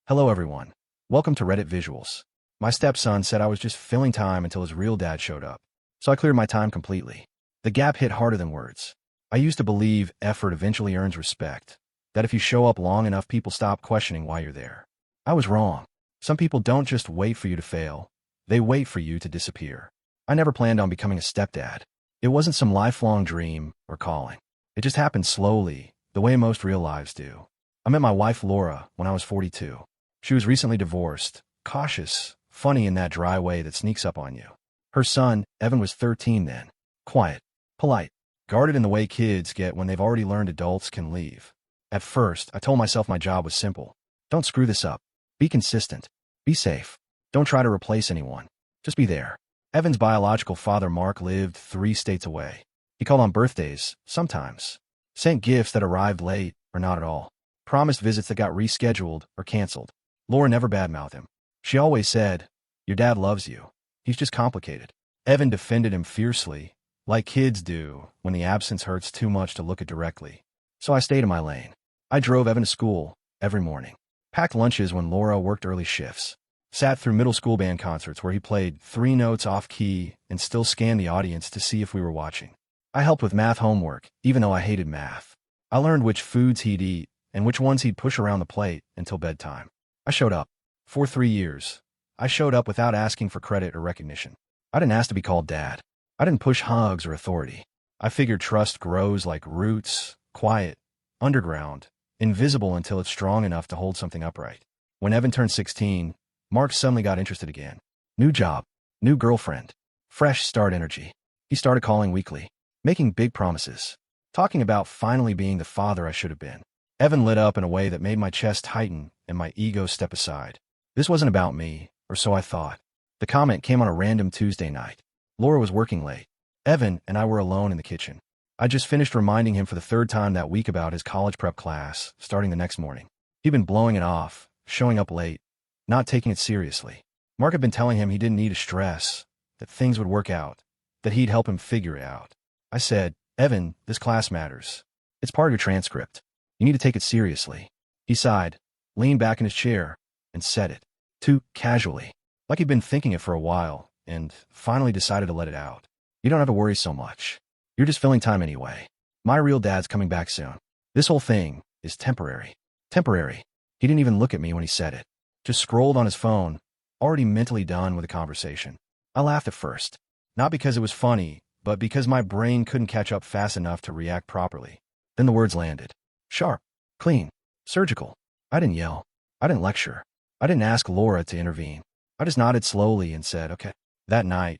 Hello everyone. Welcome to Reddit Visuals. My stepson said I was just filling time until his real dad showed up, so I cleared my time completely. The gap hit harder than words. I used to believe effort eventually earns respect, that if you show up long enough people stop questioning why you're there. I was wrong. Some people don't just wait for you to fail, they wait for you to disappear. I never planned on becoming a stepdad. It wasn't some lifelong dream or calling. It just happened slowly, the way most real lives do. I met my wife Laura when I was 42. She was recently divorced, cautious, funny in that dry way that sneaks up on you. Her son, Evan, was 13 then. Quiet, polite, guarded in the way kids get when they've already learned adults can leave. At first, I told myself my job was simple. Don't screw this up. Be consistent. Be safe. Don't try to replace anyone. Just be there. Evan's biological father, Mark, lived 3 states away. He called on birthdays, sometimes. Sent gifts that arrived late or not at all. Promised visits that got rescheduled or canceled. Laura never badmouthed him. She always said, "Your dad loves you. He's just complicated." Evan defended him fiercely, like kids do when the absence hurts too much to look at directly. So I stayed in my lane. I drove Evan to school every morning. Packed lunches when Laura worked early shifts. Sat through middle school band concerts where he played 3 notes off key and still scanned the audience to see if we were watching. I helped with math homework, even though I hated math. I learned which foods he'd eat and which ones he'd push around the plate until bedtime. I showed up. For 3 years. I showed up without asking for credit or recognition. I didn't ask to be called dad. I didn't push hugs or authority. I figured trust grows like roots, quiet, underground, invisible until it's strong enough to hold something upright. When Evan turned 16, Mark suddenly got interested again. New job, new girlfriend, fresh start energy. He started calling weekly, making big promises, talking about finally being the father I should have been. Evan lit up in a way that made my chest tighten and my ego step aside. This wasn't about me, or so I thought. The comment came on a random Tuesday night. Laura was working late. Evan and I were alone in the kitchen. I just finished reminding him for the 3rd time that week about his college prep class, starting the next morning. He'd been blowing it off, showing up late, not taking it seriously. Mark had been telling him he didn't need to stress, that things would work out, that he'd help him figure it out. I said, "Evan, this class matters. It's part of your transcript. You need to take it seriously." He sighed, leaned back in his chair, and said it, too casually, like he'd been thinking it for a while, and finally decided to let it out. "You don't have to worry so much. You're just filling time anyway. My real dad's coming back soon. This whole thing is temporary." Temporary. He didn't even look at me when he said it. Just scrolled on his phone, already mentally done with the conversation. I laughed at first, not because it was funny, but because my brain couldn't catch up fast enough to react properly. Then the words landed. Sharp, clean, surgical. I didn't yell. I didn't lecture. I didn't ask Laura to intervene. I just nodded slowly and said, "Okay." That night,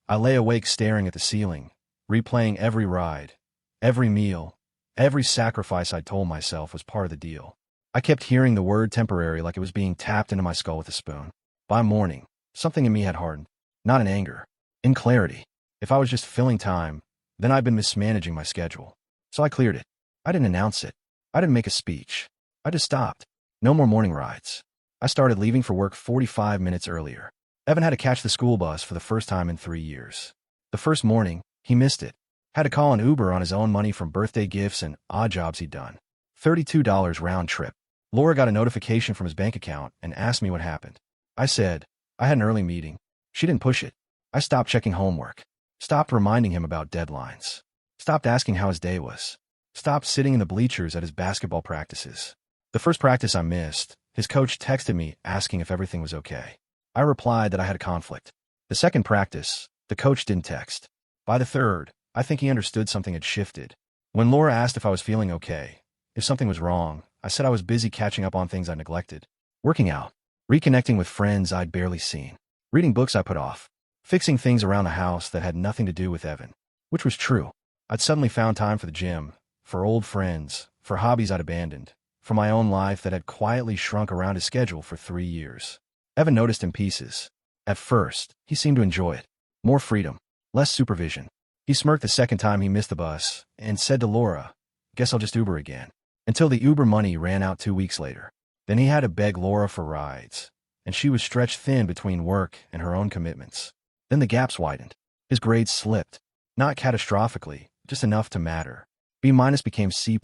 I lay awake staring at the ceiling, replaying every ride, every meal, every sacrifice I told myself was part of the deal. I kept hearing the word temporary like it was being tapped into my skull with a spoon. By morning, something in me had hardened. Not in anger, in clarity. If I was just filling time, then I'd been mismanaging my schedule. So I cleared it. I didn't announce it. I didn't make a speech. I just stopped. No more morning rides. I started leaving for work 45 minutes earlier. Evan had to catch the school bus for the first time in 3 years. The first morning, he missed it. Had to call an Uber on his own money from birthday gifts and odd jobs he'd done. $32 round trip. Laura got a notification from his bank account and asked me what happened. I said, I had an early meeting. She didn't push it. I stopped checking homework. Stopped reminding him about deadlines. Stopped asking how his day was. Stopped sitting in the bleachers at his basketball practices. The first practice I missed, his coach texted me asking if everything was okay. I replied that I had a conflict. The second practice, the coach didn't text. By the third, I think he understood something had shifted. When Laura asked if I was feeling okay, if something was wrong, I said I was busy catching up on things I neglected. Working out, reconnecting with friends I'd barely seen, reading books I put off, fixing things around the house that had nothing to do with Evan, which was true. I'd suddenly found time for the gym, for old friends, for hobbies I'd abandoned, for my own life that had quietly shrunk around his schedule for 3 years. Evan noticed in pieces. At first, he seemed to enjoy it. More freedom, less supervision. He smirked the second time he missed the bus and said to Laura, "Guess I'll just Uber again." Until the Uber money ran out 2 weeks later. Then he had to beg Laura for rides, and she was stretched thin between work and her own commitments. Then the gaps widened. His grades slipped. Not catastrophically, just enough to matter. B- became C+.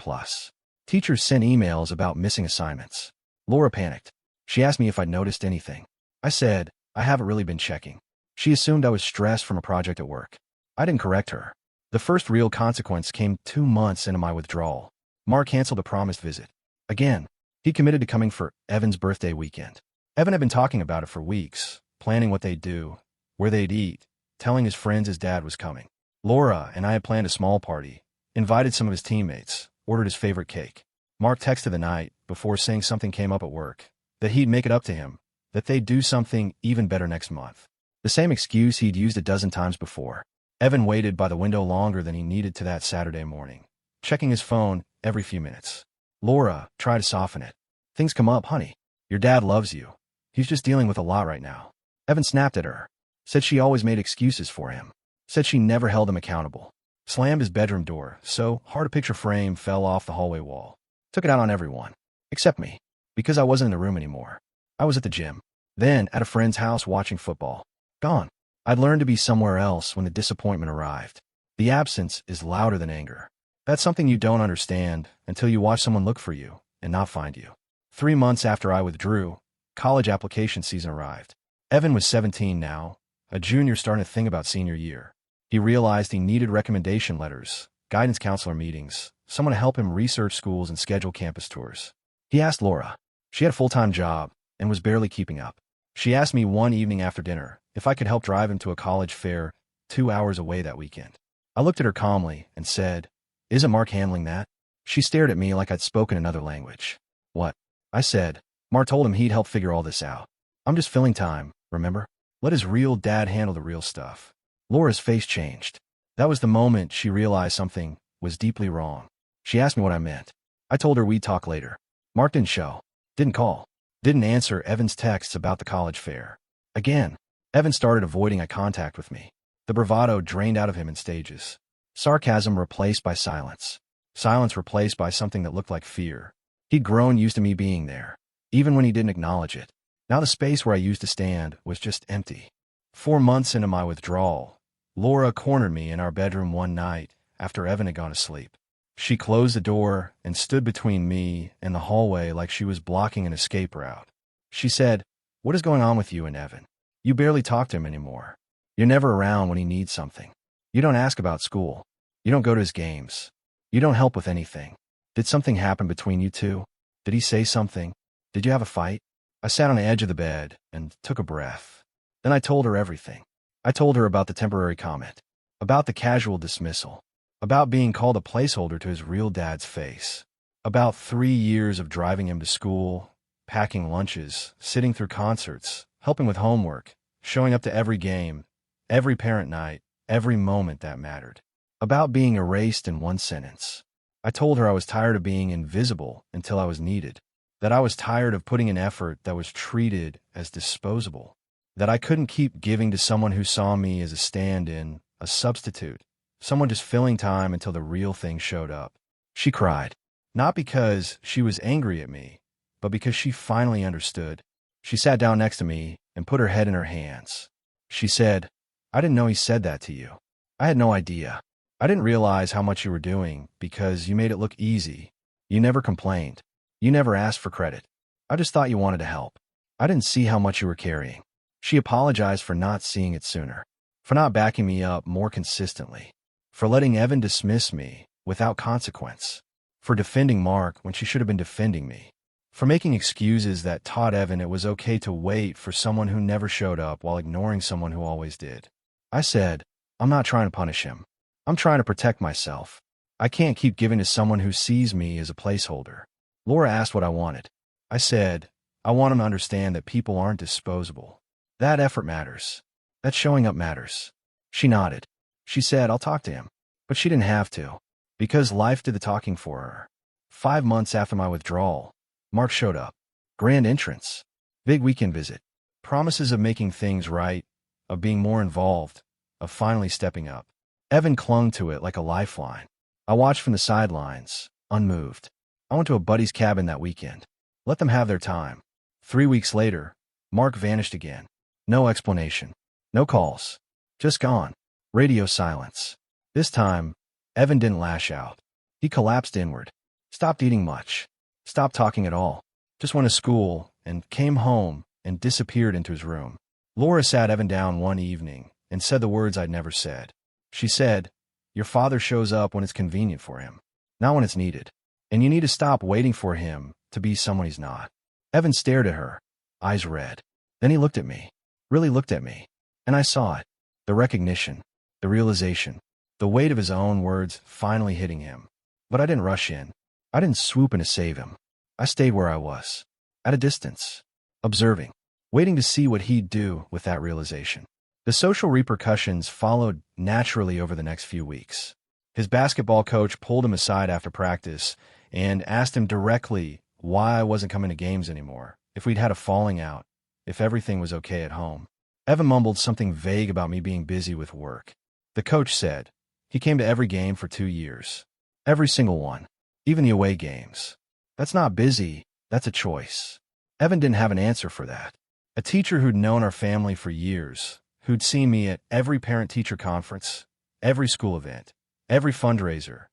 Teachers sent emails about missing assignments. Laura panicked. She asked me if I'd noticed anything. I said, I haven't really been checking. She assumed I was stressed from a project at work. I didn't correct her. The first real consequence came 2 months into my withdrawal. Mark canceled a promised visit. Again, he committed to coming for Evan's birthday weekend. Evan had been talking about it for weeks, planning what they'd do, where they'd eat, telling his friends his dad was coming. Laura and I had planned a small party, invited some of his teammates, ordered his favorite cake. Mark texted the night before saying something came up at work, that he'd make it up to him, that they'd do something even better next month. The same excuse he'd used a dozen times before. Evan waited by the window longer than he needed to that Saturday morning, checking his phone every few minutes. Laura tried to soften it. Things come up, honey. Your dad loves you. He's just dealing with a lot right now. Evan snapped at her, said she always made excuses for him, said she never held him accountable, slammed his bedroom door so hard a picture frame fell off the hallway wall. Took it out on everyone, except me, because I wasn't in the room anymore. I was at the gym, then at a friend's house watching football. Gone. I'd learned to be somewhere else when the disappointment arrived. The absence is louder than anger. That's something you don't understand until you watch someone look for you and not find you. 3 months after I withdrew, college application season arrived. Evan was 17 now, a junior starting to think about senior year. He realized he needed recommendation letters, guidance counselor meetings, someone to help him research schools and schedule campus tours. He asked Laura. She had a full-time job and was barely keeping up. She asked me one evening after dinner if I could help drive him to a college fair 2 hours away that weekend. I looked at her calmly and said, "Isn't Mark handling that?" She stared at me like I'd spoken another language. "What?" I said. "Mark told him he'd help figure all this out. I'm just filling time, remember? Let his real dad handle the real stuff." Laura's face changed. That was the moment she realized something was deeply wrong. She asked me what I meant. I told her we'd talk later. Mark didn't show, didn't call, didn't answer Evan's texts about the college fair. Again, Evan started avoiding eye contact with me. The bravado drained out of him in stages. Sarcasm replaced by silence. Silence replaced by something that looked like fear. He'd grown used to me being there, even when he didn't acknowledge it. Now the space where I used to stand was just empty. 4 months into my withdrawal, Laura cornered me in our bedroom one night after Evan had gone to sleep. She closed the door and stood between me and the hallway like she was blocking an escape route. She said, "What is going on with you and Evan? You barely talk to him anymore. You're never around when he needs something. You don't ask about school. You don't go to his games. You don't help with anything. Did something happen between you two? Did he say something? Did you have a fight?" I sat on the edge of the bed and took a breath. Then I told her everything. I told her about the temporary comment, about the casual dismissal, about being called a placeholder to his real dad's face, about 3 years of driving him to school, packing lunches, sitting through concerts, helping with homework, showing up to every game, every parent night, every moment that mattered, about being erased in one sentence. I told her I was tired of being invisible until I was needed, that I was tired of putting in effort that was treated as disposable, that I couldn't keep giving to someone who saw me as a stand-in, a substitute, someone just filling time until the real thing showed up. She cried, not because she was angry at me, but because she finally understood. She sat down next to me and put her head in her hands. She said, "I didn't know he said that to you. I had no idea. I didn't realize how much you were doing because you made it look easy. You never complained. You never asked for credit. I just thought you wanted to help. I didn't see how much you were carrying." She apologized for not seeing it sooner, for not backing me up more consistently, for letting Evan dismiss me without consequence, for defending Mark when she should have been defending me, for making excuses that taught Evan it was okay to wait for someone who never showed up while ignoring someone who always did. I said, "I'm not trying to punish him. I'm trying to protect myself. I can't keep giving to someone who sees me as a placeholder." Laura asked what I wanted. I said, "I want him to understand that people aren't disposable. That effort matters. That showing up matters." She nodded. She said, "I'll talk to him." But she didn't have to, because life did the talking for her. 5 months after my withdrawal, Mark showed up. Grand entrance. Big weekend visit. Promises of making things right, of being more involved, of finally stepping up. Evan clung to it like a lifeline. I watched from the sidelines, unmoved. I went to a buddy's cabin that weekend. Let them have their time. 3 weeks later, Mark vanished again. No explanation. No calls. Just gone. Radio silence. This time, Evan didn't lash out. He collapsed inward. Stopped eating much. Stopped talking at all. Just went to school and came home and disappeared into his room. Laura sat Evan down one evening and said the words I'd never said. She said, "Your father shows up when it's convenient for him, not when it's needed. And you need to stop waiting for him to be someone he's not." Evan stared at her, eyes red. Then he looked at me, really looked at me, and I saw it. The recognition, the realization, the weight of his own words finally hitting him. But I didn't rush in. I didn't swoop in to save him. I stayed where I was, at a distance, observing, waiting to see what he'd do with that realization. The social repercussions followed naturally over the next few weeks. His basketball coach pulled him aside after practice and asked him directly why I wasn't coming to games anymore, if we'd had a falling out, if everything was okay at home. Evan mumbled something vague about me being busy with work. The coach said he came to every game for 2 years. Every single one. Even the away games. That's not busy, that's a choice. Evan didn't have an answer for that. A teacher who'd known our family for years, who'd seen me at every parent-teacher conference, every school event, every fundraiser,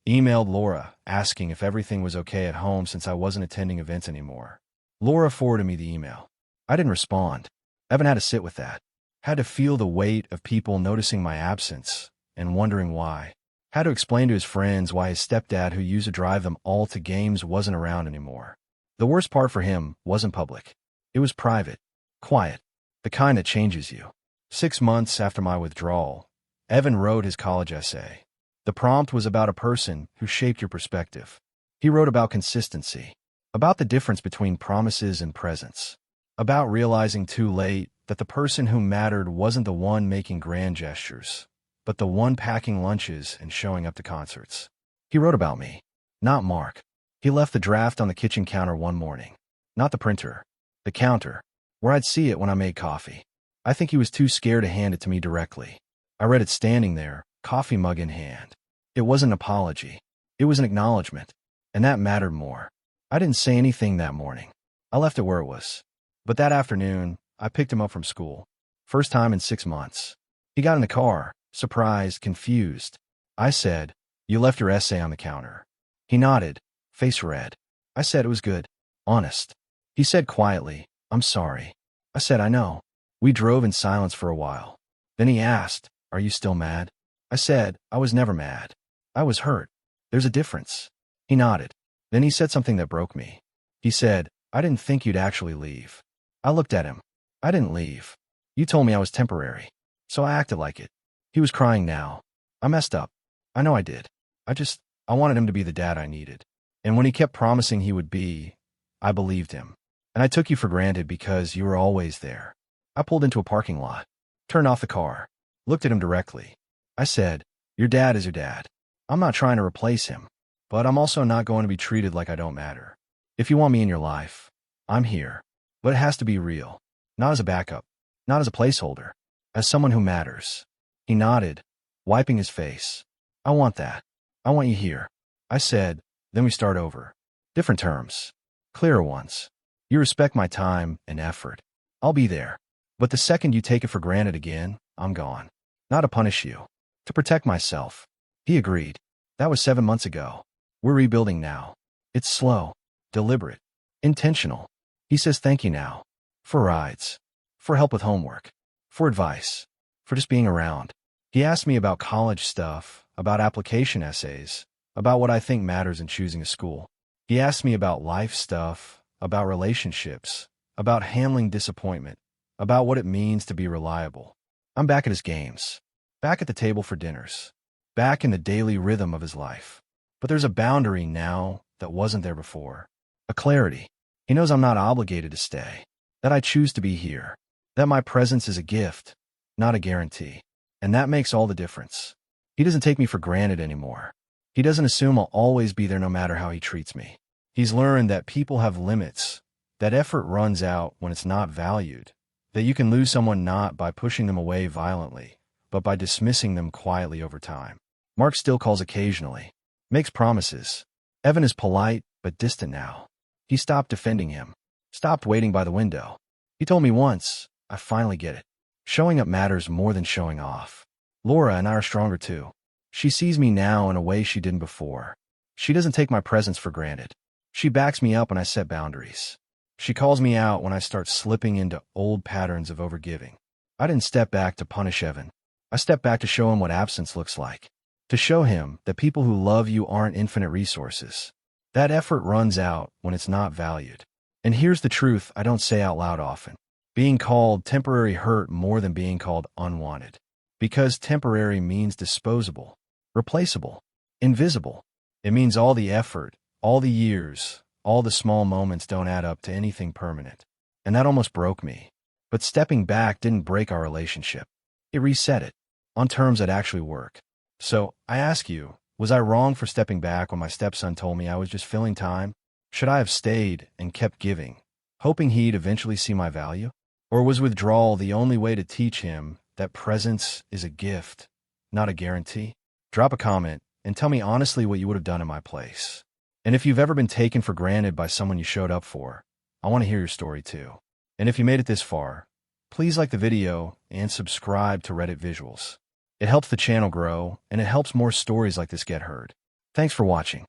emailed Laura asking if everything was okay at home since I wasn't attending events anymore. Laura forwarded me the email. I didn't respond. Evan had to sit with that. Had to feel the weight of people noticing my absence and wondering why. Had to explain to his friends why his stepdad, who used to drive them all to games, wasn't around anymore. The worst part for him wasn't public. It was private, quiet, the kind that changes you. 6 months after my withdrawal, Evan wrote his college essay. The prompt was about a person who shaped your perspective. He wrote about consistency, about the difference between promises and presence, about realizing too late that the person who mattered wasn't the one making grand gestures, but the one packing lunches and showing up to concerts. He wrote about me, not Mark. He left the draft on the kitchen counter one morning, not the printer, the counter, where I'd see it when I made coffee. I think he was too scared to hand it to me directly. I read it standing there, coffee mug in hand. It wasn't an apology. It was an acknowledgement, and that mattered more. I didn't say anything that morning. I left it where it was. But that afternoon, I picked him up from school. First time in 6 months. He got in the car, surprised, confused. I said, "You left your essay on the counter." He nodded, face red. I said it was good, honest. He said quietly, "I'm sorry." I said, "I know." We drove in silence for a while. Then he asked, "Are you still mad?" I said, "I was never mad. I was hurt. There's a difference." He nodded. Then he said something that broke me. He said, "I didn't think you'd actually leave." I looked at him. "I didn't leave. You told me I was temporary. So I acted like it." He was crying now. "I messed up. I know I did. I wanted him to be the dad I needed. And when he kept promising he would be, I believed him. And I took you for granted because you were always there." I pulled into a parking lot, turned off the car, looked at him directly. I said, "Your dad is your dad. I'm not trying to replace him, but I'm also not going to be treated like I don't matter. If you want me in your life, I'm here. But it has to be real, not as a backup, not as a placeholder, as someone who matters." He nodded, wiping his face. "I want that. I want you here." I said, "Then we start over. Different terms. Clearer ones. You respect my time and effort. I'll be there. But the second you take it for granted again, I'm gone. Not to punish you. To protect myself." He agreed. That was 7 months ago. We're rebuilding now. It's slow, deliberate, intentional. He says thank you now. For rides. For help with homework. For advice. For just being around. He asked me about college stuff, about application essays, about what I think matters in choosing a school. He asked me about life stuff, about relationships, about handling disappointment, about what it means to be reliable. I'm back at his games. Back at the table for dinners. Back in the daily rhythm of his life. But there's a boundary now that wasn't there before. A clarity. He knows I'm not obligated to stay. That I choose to be here. That my presence is a gift, not a guarantee. And that makes all the difference. He doesn't take me for granted anymore. He doesn't assume I'll always be there no matter how he treats me. He's learned that people have limits, that effort runs out when it's not valued, that you can lose someone not by pushing them away violently, but by dismissing them quietly over time. Mark still calls occasionally, makes promises. Evan is polite but distant now. He stopped defending him, stopped waiting by the window. He told me once, "I finally get it. Showing up matters more than showing off." Laura and I are stronger too. She sees me now in a way she didn't before. She doesn't take my presence for granted. She backs me up when I set boundaries. She calls me out when I start slipping into old patterns of overgiving. I didn't step back to punish Evan. I stepped back to show him what absence looks like. To show him that people who love you aren't infinite resources. That effort runs out when it's not valued. And here's the truth I don't say out loud often. Being called temporary hurt more than being called unwanted. Because temporary means disposable, replaceable, invisible. It means all the effort, all the years, all the small moments don't add up to anything permanent. And that almost broke me. But stepping back didn't break our relationship. It reset it, on terms that actually work. So, I ask you, was I wrong for stepping back when my stepson told me I was just filling time? Should I have stayed and kept giving, hoping he'd eventually see my value? Or was withdrawal the only way to teach him that presence is a gift, not a guarantee? Drop a comment and tell me honestly what you would have done in my place. And if you've ever been taken for granted by someone you showed up for, I want to hear your story too. And if you made it this far, please like the video and subscribe to Reddit Visuals. It helps the channel grow, and it helps more stories like this get heard. Thanks for watching.